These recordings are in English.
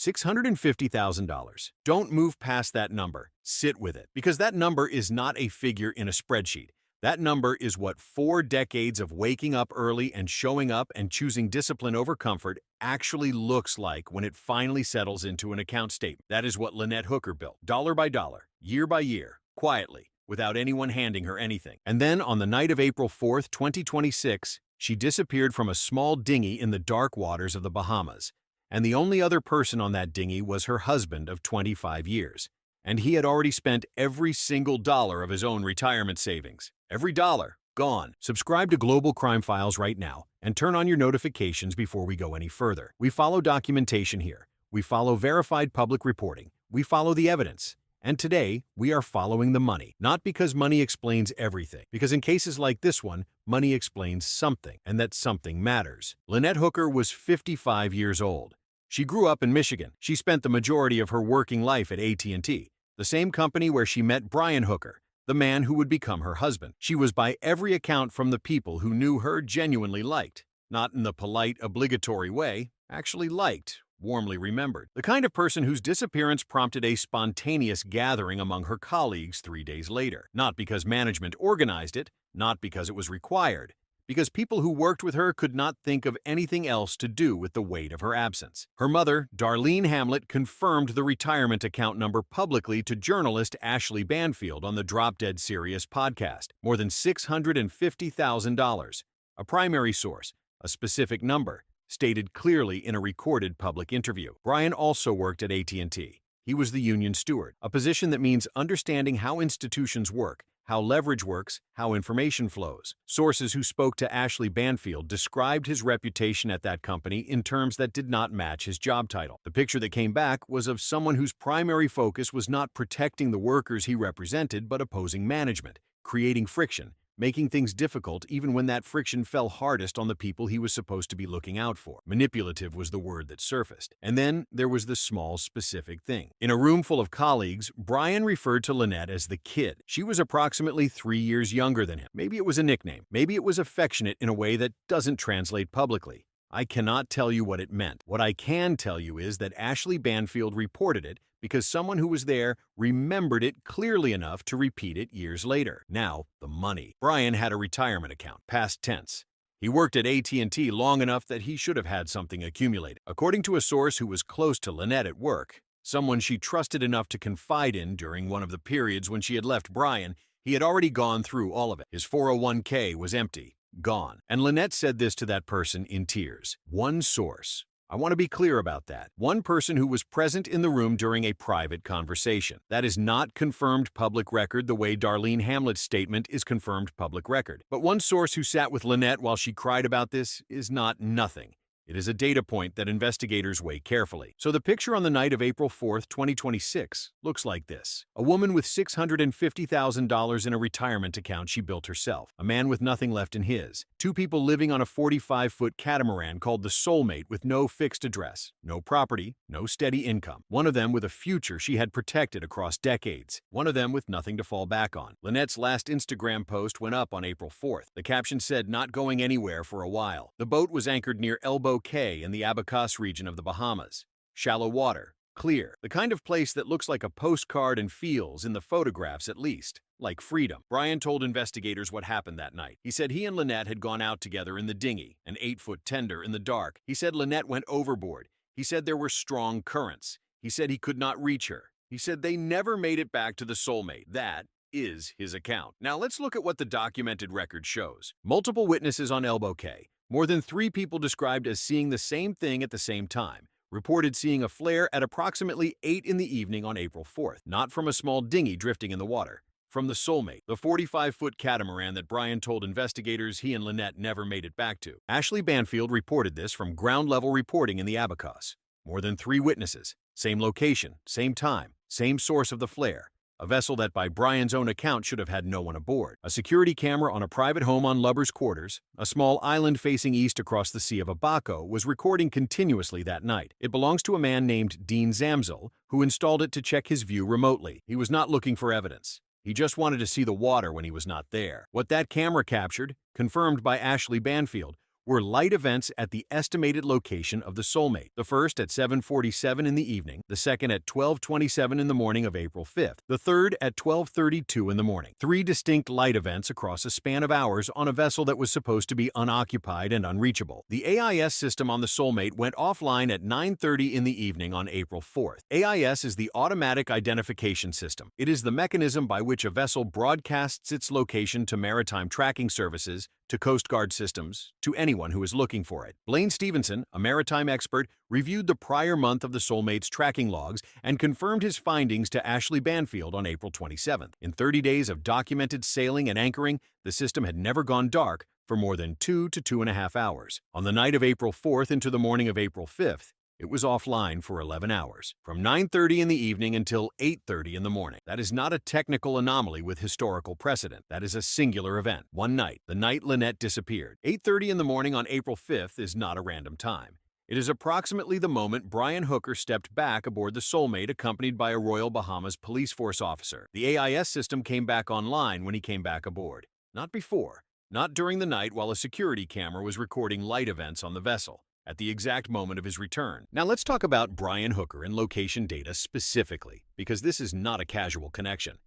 $650,000. Don't move past that number. Sit with it, because that number is not a figure in a spreadsheet. That number is what 4 decades of waking up early and showing up and choosing discipline over comfort actually looks like when it finally settles into an account statement. That is what Lynette Hooker built, dollar by dollar, year by year, quietly, without anyone handing her anything. And then on the night of April 4th, 2026, she disappeared from a small dinghy in the dark waters of the Bahamas. And the only other person on that dinghy was her husband of 25 years. And he had already spent every single dollar of his own retirement savings. Every dollar, gone. Subscribe to Global Crime Files right now and turn on your notifications before we go any further. We follow documentation here. We follow verified public reporting. We follow the evidence. And today, we are following the money. Not because money explains everything, because in cases like this one, money explains something, and that something matters. Lynette Hooker was 55 years old. She grew up in Michigan. She spent the majority of her working life at AT&T, the same company where she met Brian Hooker, the man who would become her husband. She was by every account from the people who knew her genuinely liked. Not in the polite, obligatory way, actually liked, warmly remembered. The kind of person whose disappearance prompted a spontaneous gathering among her colleagues 3 days later. Not because management organized it, not because it was required, because people who worked with her could not think of anything else to do with the weight of her absence. Her mother, Darlene Hamlet, confirmed the retirement account number publicly to journalist Ashley Banfield on the Drop Dead Serious podcast. More than $650,000. A primary source, a specific number, stated clearly in a recorded public interview. Brian also worked at AT&T. He was the union steward, a position that means understanding how institutions work, how leverage works, how information flows. Sources who spoke to Ashley Banfield described his reputation at that company in terms that did not match his job title. The picture that came back was of someone whose primary focus was not protecting the workers he represented but opposing management, creating friction, making things difficult even when that friction fell hardest on the people he was supposed to be looking out for. Manipulative was the word that surfaced. And then there was the small, specific thing. In a room full of colleagues, Brian referred to Lynette as the kid. She was approximately 3 years younger than him. Maybe it was a nickname. Maybe it was affectionate in a way that doesn't translate publicly. I cannot tell you what it meant. What I can tell you is that Ashley Banfield reported it because someone who was there remembered it clearly enough to repeat it years later. Now, the money. Brian had a retirement account, past tense. He worked at AT&T long enough that he should have had something accumulated. According to a source who was close to Lynette at work, someone she trusted enough to confide in during one of the periods when she had left Brian, he had already gone through all of it. His 401k was empty, gone. And Lynette said this to that person in tears. One source. I want to be clear about that. One person who was present in the room during a private conversation. That is not confirmed public record the way Darlene Hamlet's statement is confirmed public record. But one source who sat with Lynette while she cried about this is not nothing. It is a data point that investigators weigh carefully. So the picture on the night of April 4th, 2026 looks like this. A woman with $650,000 in a retirement account she built herself. A man with nothing left in his. 2 people living on a 45-foot catamaran called the Soulmate with no fixed address, no property, no steady income. One of them with a future she had protected across decades. One of them with nothing to fall back on. Lynette's last Instagram post went up on April 4th. The caption said, "Not going anywhere for a while." The boat was anchored near Elbow Cay in the Abacus region of the Bahamas. Shallow water, clear, the kind of place that looks like a postcard and feels, in the photographs at least, like freedom. Brian told investigators what happened that night. He said he and Lynette had gone out together in the dinghy, an 8-foot tender in the dark. He said Lynette went overboard. He said there were strong currents. He said he could not reach her. He said they never made it back to the Soulmate. That is his account. Now let's look at what the documented record shows. Multiple witnesses on Elbow Cay. More than 3 people described as seeing the same thing at the same time. Reported seeing a flare at approximately 8 in the evening on April 4th. Not from a small dinghy drifting in the water. From the Soulmate, the 45-foot catamaran that Brian told investigators he and Lynette never made it back to. Ashley Banfield reported this from ground-level reporting in the Abacus. More than 3 witnesses. Same location, same time, same source of the flare. A vessel that by Brian's own account should have had no one aboard. A security camera on a private home on Lubbers Quarters, a small island facing east across the Sea of Abaco, was recording continuously that night. It belongs to a man named Dean Zamzel, who installed it to check his view remotely. He was not looking for evidence. He just wanted to see the water when he was not there. What that camera captured, confirmed by Ashley Banfield, were light events at the estimated location of the soulmate. The first at 7:47 in the evening, the second at 12:27 in the morning of April 5th, the third at 12:32 in the morning. 3 distinct light events across a span of hours on a vessel that was supposed to be unoccupied and unreachable. The AIS system on the soulmate went offline at 9:30 in the evening on April 4th. AIS is the Automatic Identification System. It is the mechanism by which a vessel broadcasts its location to maritime tracking services, to Coast Guard systems, to anyone who is looking for it. Blaine Stevenson, a maritime expert, reviewed the prior month of the soulmate's tracking logs and confirmed his findings to Ashley Banfield on April 27th. In 30 days of documented sailing and anchoring, the system had never gone dark for more than 2 to 2.5 hours. On the night of April 4th into the morning of April 5th, it was offline for 11 hours, from 9:30 in the evening until 8:30 in the morning. That is not a technical anomaly with historical precedent. That is a singular event. One night, the night Lynette disappeared. 8:30 in the morning on April 5th is not a random time. It is approximately the moment Brian Hooker stepped back aboard the soulmate accompanied by a Royal Bahamas Police Force officer. The AIS system came back online when he came back aboard. Not before. Not during the night while a security camera was recording light events on the vessel, at the exact moment of his return. Now let's talk about Brian Hooker and location data specifically, because this is not a casual connection.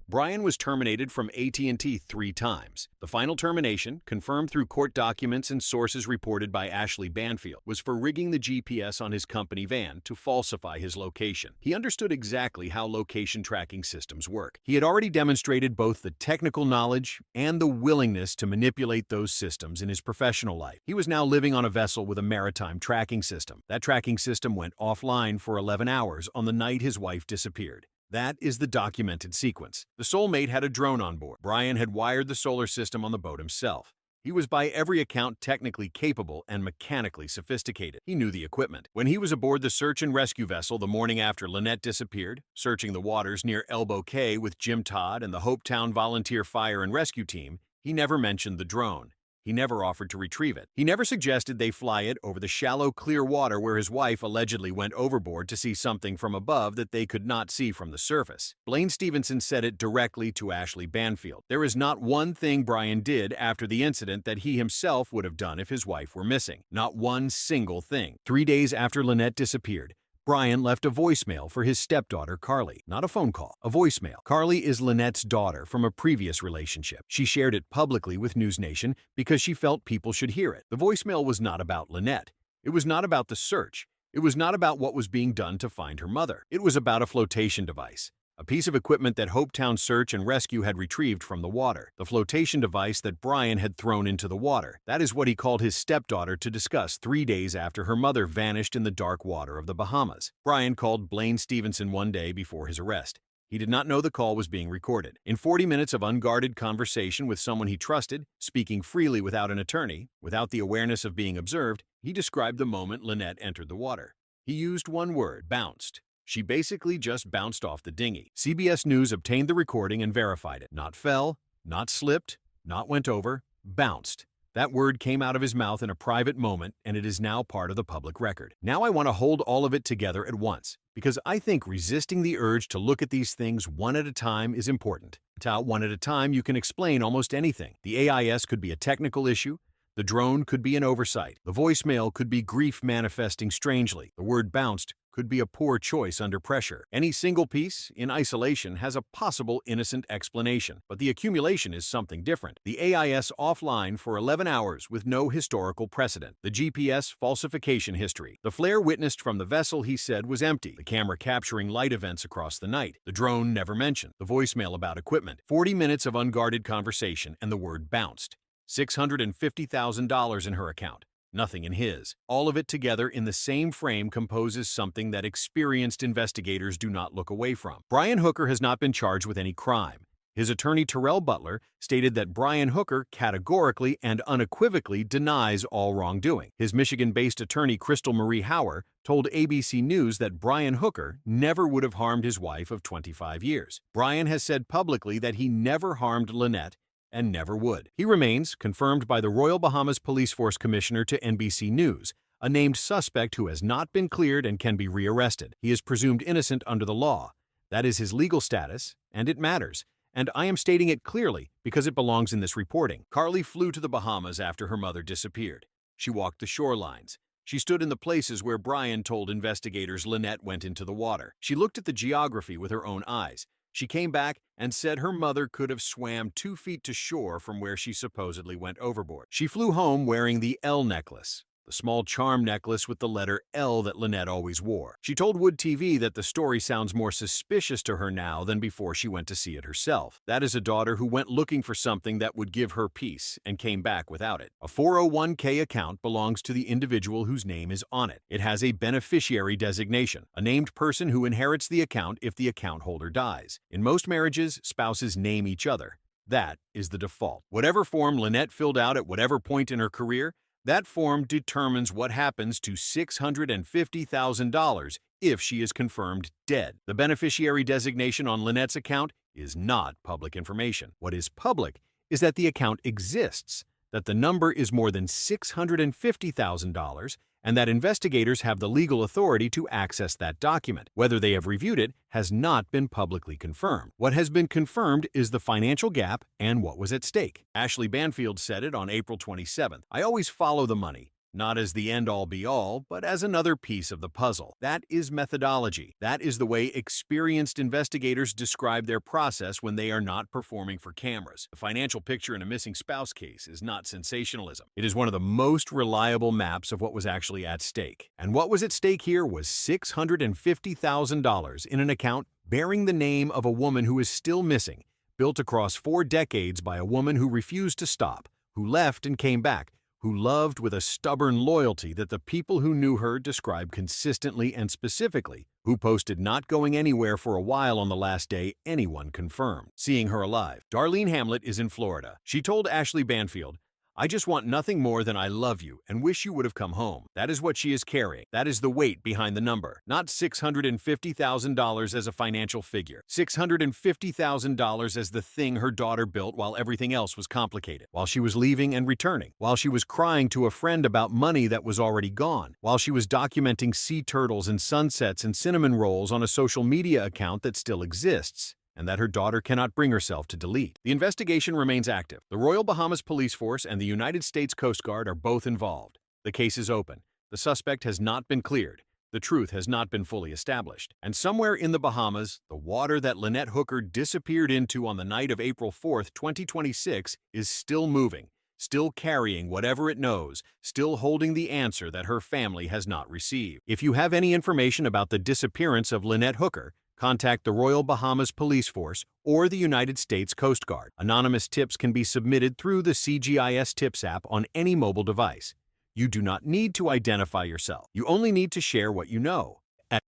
Brian was terminated from AT&T 3 times. The final termination, confirmed through court documents and sources reported by Ashley Banfield, was for rigging the GPS on his company van to falsify his location. He understood exactly how location tracking systems work. He had already demonstrated both the technical knowledge and the willingness to manipulate those systems in his professional life. He was now living on a vessel with a maritime tracking system. That tracking system went offline for 11 hours on the night his wife disappeared. That is the documented sequence. The soulmate had a drone on board. Brian had wired the solar system on the boat himself. He was by every account technically capable and mechanically sophisticated. He knew the equipment. When he was aboard the search and rescue vessel the morning after Lynette disappeared, searching the waters near Elbow Cay with Jim Todd and the Hopetown Volunteer Fire and Rescue Team, he never mentioned the drone. He never offered to retrieve it. He never suggested they fly it over the shallow, clear water where his wife allegedly went overboard to see something from above that they could not see from the surface. Blaine Stevenson said it directly to Ashley Banfield. There is not one thing Brian did after the incident that he himself would have done if his wife were missing. Not one single thing. 3 days after Lynette disappeared, Brian left a voicemail for his stepdaughter, Carly. Not a phone call, a voicemail. Carly is Lynette's daughter from a previous relationship. She shared it publicly with News Nation because she felt people should hear it. The voicemail was not about Lynette. It was not about the search. It was not about what was being done to find her mother. It was about a flotation device, a piece of equipment that Hopetown Search and Rescue had retrieved from the water. The flotation device that Brian had thrown into the water. That is what he called his stepdaughter to discuss 3 days after her mother vanished in the dark water of the Bahamas. Brian called Blaine Stevenson one day before his arrest. He did not know the call was being recorded. In 40 minutes of unguarded conversation with someone he trusted, speaking freely without an attorney, without the awareness of being observed, he described the moment Lynette entered the water. He used one word: bounced. She basically just bounced off the dinghy. CBS News obtained the recording and verified it. Not fell, not slipped, not went over, bounced. That word came out of his mouth in a private moment, and it is now part of the public record. Now I want to hold all of it together at once, because I think resisting the urge to look at these things one at a time is important. One at a time, you can explain almost anything. The AIS could be a technical issue. The drone could be an oversight. The voicemail could be grief manifesting strangely. The word bounced could be a poor choice under pressure. Any single piece, in isolation, has a possible innocent explanation, but the accumulation is something different. The AIS offline for 11 hours with no historical precedent. The GPS falsification history. The flare witnessed from the vessel, he said, was empty. The camera capturing light events across the night. The drone never mentioned. The voicemail about equipment. 40 minutes of unguarded conversation and the word bounced. $650,000 in her account. Nothing in his. All of it together in the same frame composes something that experienced investigators do not look away from. Brian Hooker has not been charged with any crime. His attorney Terrell Butler stated that Brian Hooker categorically and unequivocally denies all wrongdoing. His Michigan-based attorney Crystal Marie Hauer told ABC News that Brian Hooker never would have harmed his wife of 25 years. Brian has said publicly that he never harmed Lynette and never would. He remains, confirmed by the Royal Bahamas Police Force Commissioner to NBC News, a named suspect who has not been cleared and can be rearrested. He is presumed innocent under the law. That is his legal status, and it matters. And I am stating it clearly because it belongs in this reporting. Carly flew to the Bahamas after her mother disappeared. She walked the shorelines. She stood in the places where Brian told investigators Lynette went into the water. She looked at the geography with her own eyes. She came back and said her mother could have swam 2 feet to shore from where she supposedly went overboard. She flew home wearing the L necklace, the small charm necklace with the letter L that Lynette always wore. She told Wood TV that the story sounds more suspicious to her now than before she went to see it herself. That is a daughter who went looking for something that would give her peace and came back without it. A 401k account belongs to the individual whose name is on it. It has a beneficiary designation, a named person who inherits the account if the account holder dies. In most marriages, spouses name each other. That is the default. Whatever form Lynette filled out at whatever point in her career, that form determines what happens to $650,000 if she is confirmed dead. The beneficiary designation on Lynette's account is not public information. What is public is that the account exists, that the number is more than $650,000, and that investigators have the legal authority to access that document. Whether they have reviewed it has not been publicly confirmed. What has been confirmed is the financial gap and what was at stake. Ashley Banfield said it on April 27th. "I always follow the money, not as the end-all be-all, but as another piece of the puzzle. That is methodology. That is the way experienced investigators describe their process when they are not performing for cameras. The financial picture in a missing spouse case is not sensationalism. It is one of the most reliable maps of what was actually at stake. And what was at stake here was $650,000 in an account bearing the name of a woman who is still missing, built across 4 decades by a woman who refused to stop, who left and came back, who loved with a stubborn loyalty that the people who knew her described consistently and specifically, who posted not going anywhere for a while on the last day anyone confirmed seeing her alive." Darlene Hamlet is in Florida. She told Ashley Banfield, "I just want nothing more than I love you and wish you would have come home." That is what she is carrying. That is the weight behind the number. Not $650,000 as a financial figure. $650,000 as the thing her daughter built while everything else was complicated. While she was leaving and returning. While she was crying to a friend about money that was already gone. While she was documenting sea turtles and sunsets and cinnamon rolls on a social media account that still exists, and that her daughter cannot bring herself to delete. The investigation remains active. The Royal Bahamas Police Force and the United States Coast Guard are both involved. The case is open. The suspect has not been cleared. The truth has not been fully established. And somewhere in the Bahamas, the water that Lynette Hooker disappeared into on the night of April 4th, 2026 is still moving, still carrying whatever it knows, still holding the answer that her family has not received. If you have any information about the disappearance of Lynette Hooker, contact the Royal Bahamas Police Force or the United States Coast Guard. Anonymous tips can be submitted through the CGIS Tips app on any mobile device. You do not need to identify yourself. You only need to share what you know.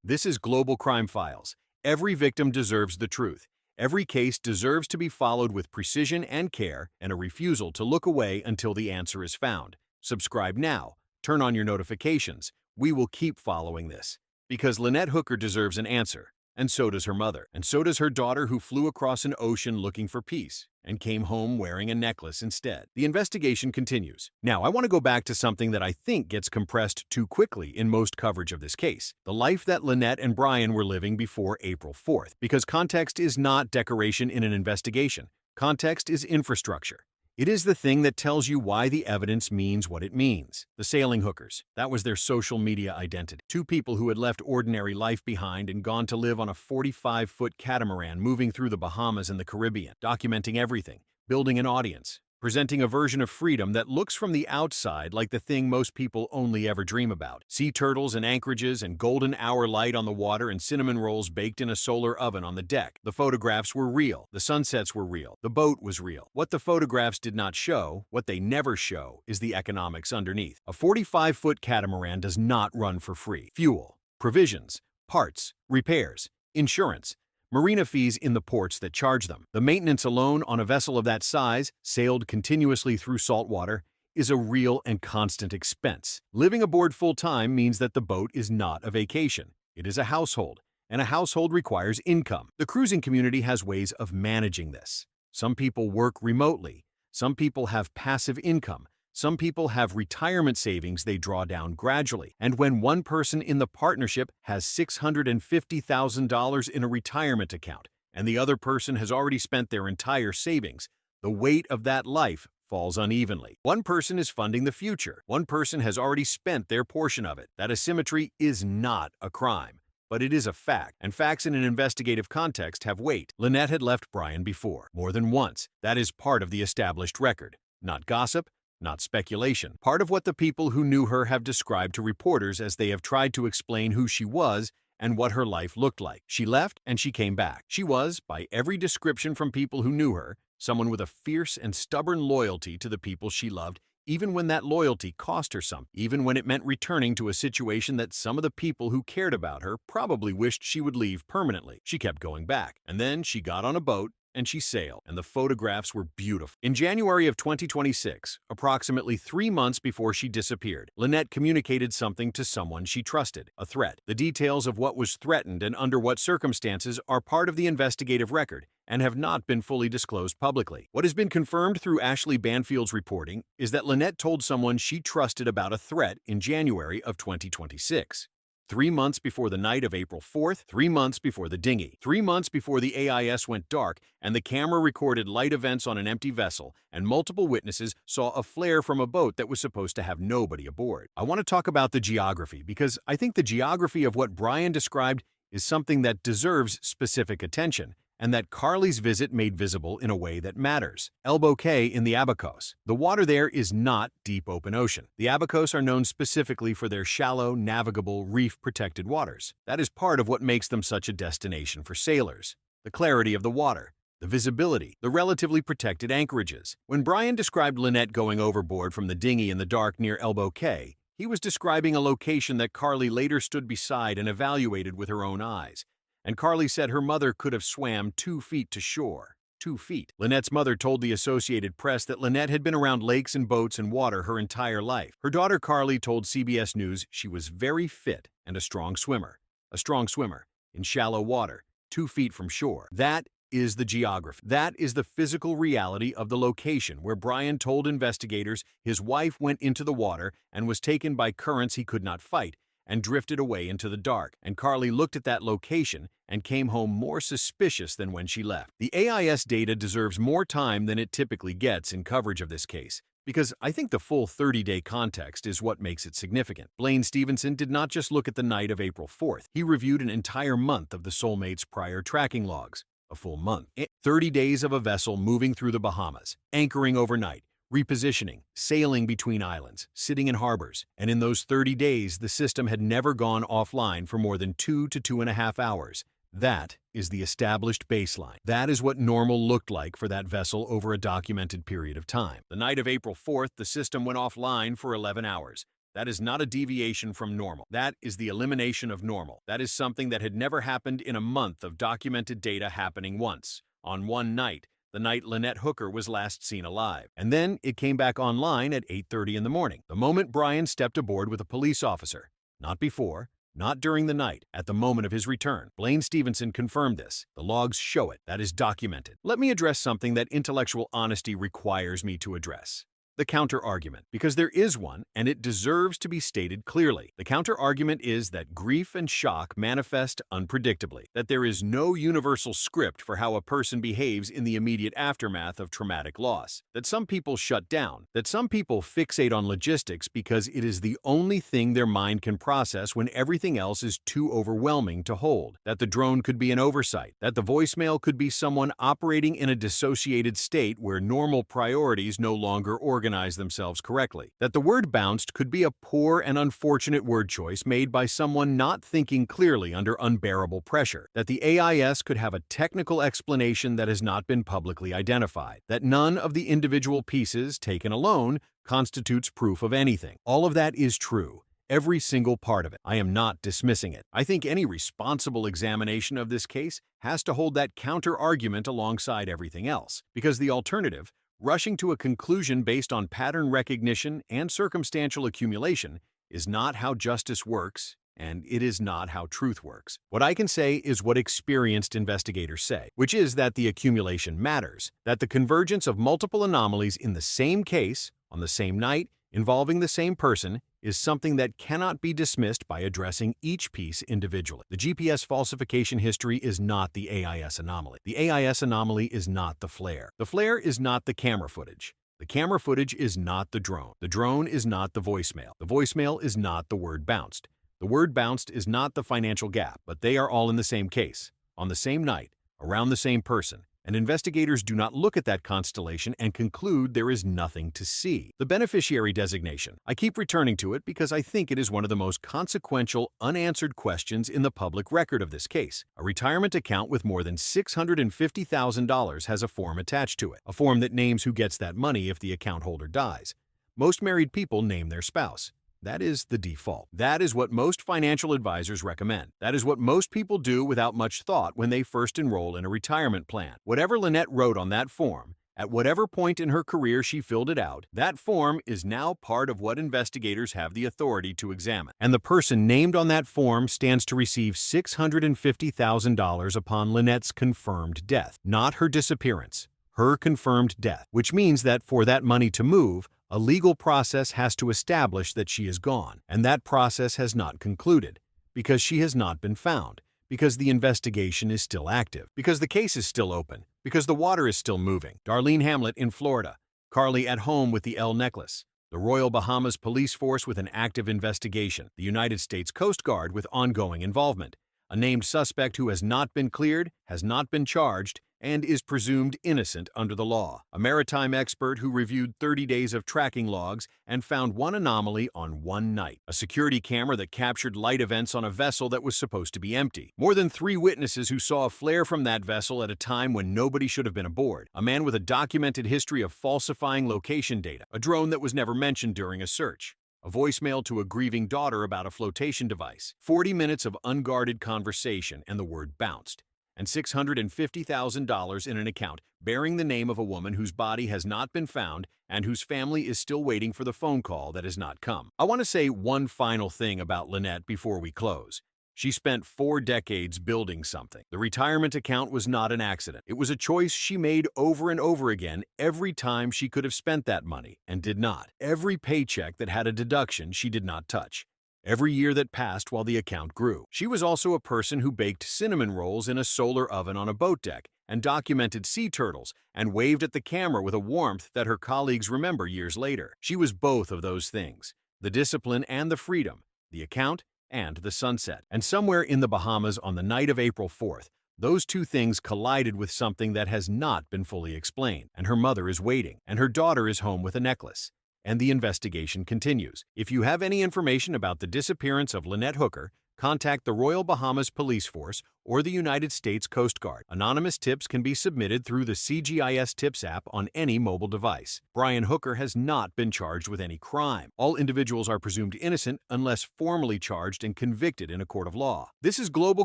This is Global Crime Files. Every victim deserves the truth. Every case deserves to be followed with precision and care and a refusal to look away until the answer is found. Subscribe now. Turn on your notifications. We will keep following this. Because Lynette Hooker deserves an answer. And so does her mother. And so does her daughter who flew across an ocean looking for peace and came home wearing a necklace instead. The investigation continues. Now, I want to go back to something that I think gets compressed too quickly in most coverage of this case. The life that Lynette and Brian were living before April 4th. Because context is not decoration in an investigation. Context is infrastructure. It is the thing that tells you why the evidence means what it means. The sailing hookers, that was their social media identity. 2 people who had left ordinary life behind and gone to live on a 45-foot catamaran moving through the Bahamas and the Caribbean, documenting everything, building an audience, presenting a version of freedom that looks from the outside like the thing most people only ever dream about. Sea turtles and anchorages and golden hour light on the water and cinnamon rolls baked in a solar oven on the deck. The photographs were real. The sunsets were real. The boat was real. What the photographs did not show, what they never show, is the economics underneath. A 45-foot catamaran does not run for free. Fuel, provisions, parts, repairs, insurance, marina fees in the ports that charge them. The maintenance alone on a vessel of that size, sailed continuously through salt water, is a real and constant expense. Living aboard full-time means that the boat is not a vacation. It is a household, and a household requires income. The cruising community has ways of managing this. Some people work remotely. Some people have passive income. Some people have retirement savings they draw down gradually. And when one person in the partnership has $650,000 in a retirement account, and the other person has already spent their entire savings, the weight of that life falls unevenly. One person is funding the future. One person has already spent their portion of it. That asymmetry is not a crime, but it is a fact, and facts in an investigative context have weight. Lynette had left Brian before, more than once. That is part of the established record. Not gossip, not speculation. Part of what the people who knew her have described to reporters as they have tried to explain who she was and what her life looked like. She left and she came back. She was, by every description from people who knew her, someone with a fierce and stubborn loyalty to the people she loved, even when that loyalty cost her something, even when it meant returning to a situation that some of the people who cared about her probably wished she would leave permanently. She kept going back, and then she got on a boat and she sailed, and the photographs were beautiful. In January of 2026, approximately 3 months before she disappeared, Lynette communicated something to someone she trusted, a threat. The details of what was threatened and under what circumstances are part of the investigative record and have not been fully disclosed publicly. What has been confirmed through Ashley Banfield's reporting is that Lynette told someone she trusted about a threat in January of 2026. 3 months before the night of April 4th, 3 months before the dinghy, 3 months before the AIS went dark and the camera recorded light events on an empty vessel, and multiple witnesses saw a flare from a boat that was supposed to have nobody aboard. I want to talk about the geography because I think the geography of what Brian described is something that deserves specific attention, and that Carly's visit made visible in a way that matters. Elbow Cay in the Abacos. The water there is not deep open ocean. The Abacos are known specifically for their shallow, navigable, reef-protected waters. That is part of what makes them such a destination for sailors. The clarity of the water, the visibility, the relatively protected anchorages. When Brian described Lynette going overboard from the dinghy in the dark near Elbow Cay, he was describing a location that Carly later stood beside and evaluated with her own eyes. And Carly said her mother could have swam 2 feet to shore. 2 feet. Lynette's mother told the Associated Press that Lynette had been around lakes and boats and water her entire life. Her daughter Carly told CBS News she was very fit and a strong swimmer. A strong swimmer in shallow water, 2 feet from shore. That is the geography. That is the physical reality of the location where Brian told investigators his wife went into the water and was taken by currents he could not fight and drifted away into the dark, and Carly looked at that location and came home more suspicious than when she left. The AIS data deserves more time than it typically gets in coverage of this case, because I think the full 30-day context is what makes it significant. Blaine Stevenson did not just look at the night of April 4th. He reviewed an entire month of the Soulmate's prior tracking logs. A full month. 30 days of a vessel moving through the Bahamas, anchoring overnight, repositioning, sailing between islands, sitting in harbors, and in those 30 days, the system had never gone offline for more than 2 to 2.5 hours. That is the established baseline. That is what normal looked like for that vessel over a documented period of time. The night of April 4th, the system went offline for 11 hours. That is not a deviation from normal. That is the elimination of normal. That is something that had never happened in a month of documented data happening once, on one night, the night Lynette Hooker was last seen alive. And then it came back online at 8:30 in the morning, the moment Brian stepped aboard with a police officer. Not before, not during the night, at the moment of his return. Blaine Stevenson confirmed this. The logs show it. That is documented. Let me address something that intellectual honesty requires me to address. The counter-argument, because there is one, and it deserves to be stated clearly. The counter-argument is that grief and shock manifest unpredictably, that there is no universal script for how a person behaves in the immediate aftermath of traumatic loss, that some people shut down, that some people fixate on logistics because it is the only thing their mind can process when everything else is too overwhelming to hold, that the drone could be an oversight, that the voicemail could be someone operating in a dissociated state where normal priorities no longer organize themselves correctly, that the word bounced could be a poor and unfortunate word choice made by someone not thinking clearly under unbearable pressure, that the AIS could have a technical explanation that has not been publicly identified, that none of the individual pieces taken alone constitutes proof of anything. All of that is true. Every single part of it. I am not dismissing it. I think any responsible examination of this case has to hold that counter-argument alongside everything else, because the alternative, rushing to a conclusion based on pattern recognition and circumstantial accumulation, is not how justice works, and it is not how truth works. What I can say is what experienced investigators say, which is that the accumulation matters, that the convergence of multiple anomalies in the same case, on the same night, involving the same person, is something that cannot be dismissed by addressing each piece individually. The GPS falsification history is not the AIS anomaly. The AIS anomaly is not the flare. The flare is not the camera footage. The camera footage is not the drone. The drone is not the voicemail. The voicemail is not the word bounced. The word bounced is not the financial gap, but they are all in the same case, on the same night, around the same person, and investigators do not look at that constellation and conclude there is nothing to see. The beneficiary designation. I keep returning to it because I think it is one of the most consequential, unanswered questions in the public record of this case. A retirement account with more than $650,000 has a form attached to it, a form that names who gets that money if the account holder dies. Most married people name their spouse. That is the default. That is what most financial advisors recommend. That is what most people do without much thought when they first enroll in a retirement plan. Whatever Lynette wrote on that form, at whatever point in her career she filled it out, that form is now part of what investigators have the authority to examine. And the person named on that form stands to receive $650,000 upon Lynette's confirmed death, not her disappearance, her confirmed death, which means that for that money to move, a legal process has to establish that she is gone, and that process has not concluded, because she has not been found, because the investigation is still active, because the case is still open, because the water is still moving. Darlene Hamlet in Florida, Carly at home with the L necklace, the Royal Bahamas Police Force with an active investigation, the United States Coast Guard with ongoing involvement, a named suspect who has not been cleared, has not been charged, and is presumed innocent under the law. A maritime expert who reviewed 30 days of tracking logs and found one anomaly on one night. A security camera that captured light events on a vessel that was supposed to be empty. More than 3 witnesses who saw a flare from that vessel at a time when nobody should have been aboard. A man with a documented history of falsifying location data. A drone that was never mentioned during a search. A voicemail to a grieving daughter about a flotation device. 40 minutes of unguarded conversation and the word bounced. And $650,000 in an account bearing the name of a woman whose body has not been found and whose family is still waiting for the phone call that has not come. I want to say one final thing about Lynette before we close. She spent 4 decades building something. The retirement account was not an accident. It was a choice she made over and over again every time she could have spent that money and did not. Every paycheck that had a deduction she did not touch. Every year that passed while the account grew. She was also a person who baked cinnamon rolls in a solar oven on a boat deck and documented sea turtles and waved at the camera with a warmth that her colleagues remember years later. She was both of those things, the discipline and the freedom, the account and the sunset. And somewhere in the Bahamas on the night of April 4th, those two things collided with something that has not been fully explained, and her mother is waiting, and her daughter is home with a necklace. And the investigation continues. If you have any information about the disappearance of Lynette Hooker, contact the Royal Bahamas Police Force or the United States Coast Guard. Anonymous tips can be submitted through the CGIS Tips app on any mobile device. Brian Hooker has not been charged with any crime. All individuals are presumed innocent unless formally charged and convicted in a court of law. This is Global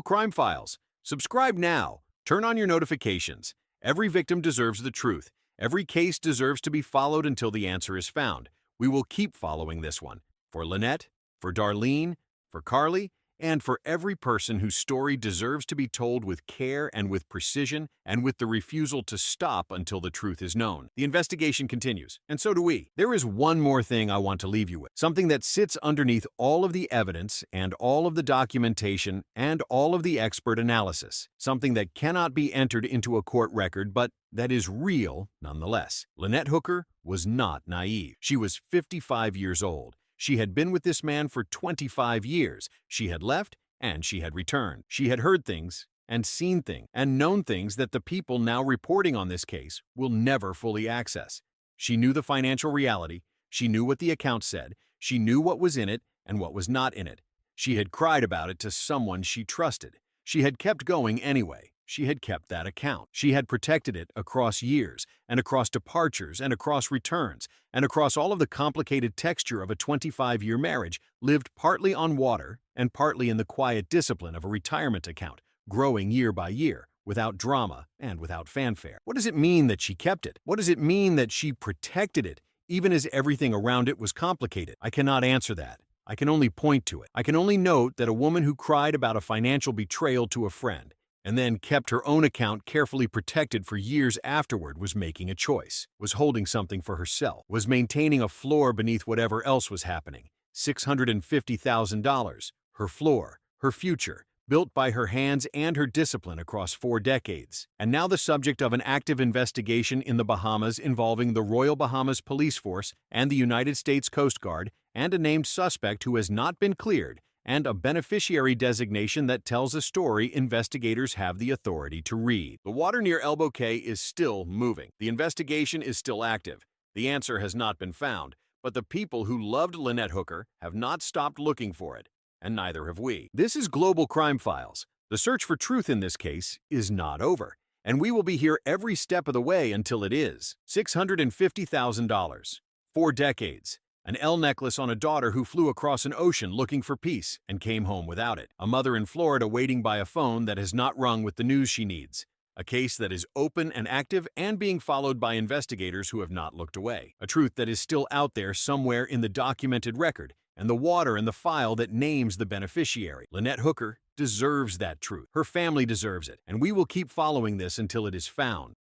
Crime Files. Subscribe now. Turn on your notifications. Every victim deserves the truth. Every case deserves to be followed until the answer is found. We will keep following this one. For Lynette, for Darlene, for Carly, and for every person whose story deserves to be told with care and with precision and with the refusal to stop until the truth is known. The investigation continues, and so do we. There is one more thing I want to leave you with, something that sits underneath all of the evidence and all of the documentation and all of the expert analysis, something that cannot be entered into a court record, but that is real nonetheless. Lynette Hooker was not naive. She was 55 years old. She had been with this man for 25 years. She had left and she had returned. She had heard things and seen things and known things that the people now reporting on this case will never fully access. She knew the financial reality. She knew what the account said. She knew what was in it and what was not in it. She had cried about it to someone she trusted. She had kept going anyway. She had kept that account. She had protected it across years and across departures and across returns and across all of the complicated texture of a 25-year marriage, lived partly on water and partly in the quiet discipline of a retirement account, growing year by year, without drama and without fanfare. What does it mean that she kept it? What does it mean that she protected it, even as everything around it was complicated? I cannot answer that. I can only point to it. I can only note that a woman who cried about a financial betrayal to a friend and then kept her own account carefully protected for years afterward was making a choice, was holding something for herself, was maintaining a floor beneath whatever else was happening. $650,000, her floor, her future, built by her hands and her discipline across 4 decades, and now the subject of an active investigation in the Bahamas involving the Royal Bahamas Police Force and the United States Coast Guard, and a named suspect who has not been cleared, and a beneficiary designation that tells a story investigators have the authority to read. The water near Elbow Cay is still moving. The investigation is still active. The answer has not been found, but the people who loved Lynette Hooker have not stopped looking for it, and neither have we. This is Global Crime Files. The search for truth in this case is not over, and we will be here every step of the way until it is. $650,000. 4 decades. An L necklace on a daughter who flew across an ocean looking for peace and came home without it. A mother in Florida waiting by a phone that has not rung with the news she needs. A case that is open and active and being followed by investigators who have not looked away. A truth that is still out there somewhere in the documented record, and the water in the file that names the beneficiary. Lynette Hooker deserves that truth. Her family deserves it, and we will keep following this until it is found.